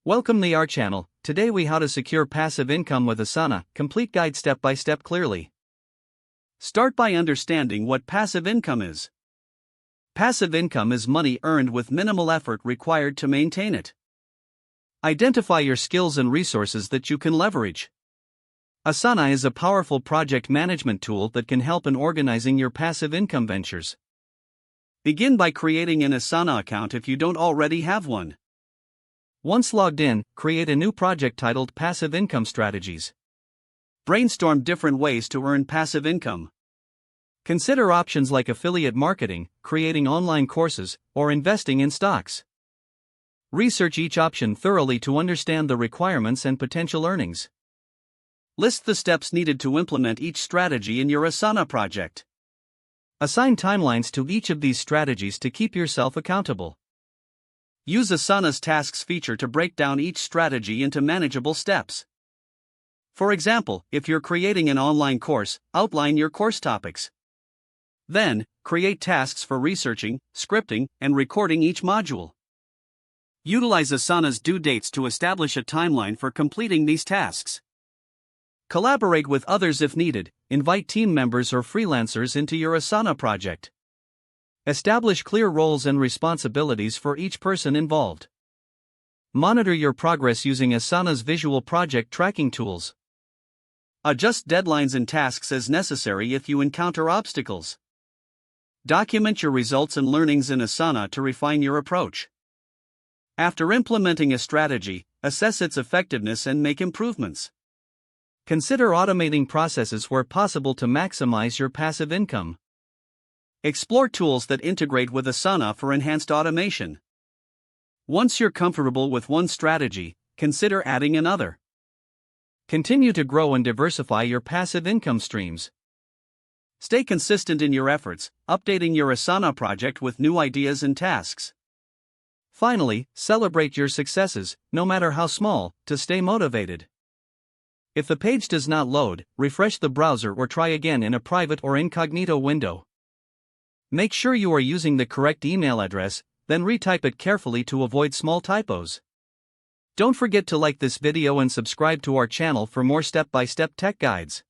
Welcome to our channel. Today we how to secure passive income with Asana, complete guide step by step clearly. Start by understanding what passive income is. Passive income is money earned with minimal effort required to maintain it. Identify your skills and resources that you can leverage. Asana is a powerful project management tool that can help in organizing your passive income ventures. Begin by creating an Asana account if you don't already have one. Once logged in, create a new project titled Passive Income Strategies. Brainstorm different ways to earn passive income. Consider options like affiliate marketing, creating online courses, or investing in stocks. Research each option thoroughly to understand the requirements and potential earnings. List the steps needed to implement each strategy in your Asana project. Assign timelines to each of these strategies to keep yourself accountable. Use Asana's tasks feature to break down each strategy into manageable steps. For example, if you're creating an online course, outline your course topics. Then, create tasks for researching, scripting, and recording each module. Utilize Asana's due dates to establish a timeline for completing these tasks. Collaborate with others if needed, invite team members or freelancers into your Asana project. Establish clear roles and responsibilities for each person involved. Monitor your progress using Asana's visual project tracking tools. Adjust deadlines and tasks as necessary if you encounter obstacles. Document your results and learnings in Asana to refine your approach. After implementing a strategy, assess its effectiveness and make improvements. Consider automating processes where possible to maximize your passive income. Explore tools that integrate with Asana for enhanced automation. Once you're comfortable with one strategy, consider adding another. Continue to grow and diversify your passive income streams. Stay consistent in your efforts, updating your Asana project with new ideas and tasks. Finally, celebrate your successes, no matter how small, to stay motivated. If the page does not load, refresh the browser or try again in a private or incognito window. Make sure you are using the correct email address, then retype it carefully to avoid small typos. Don't forget to like this video and subscribe to our channel for more step-by-step tech guides.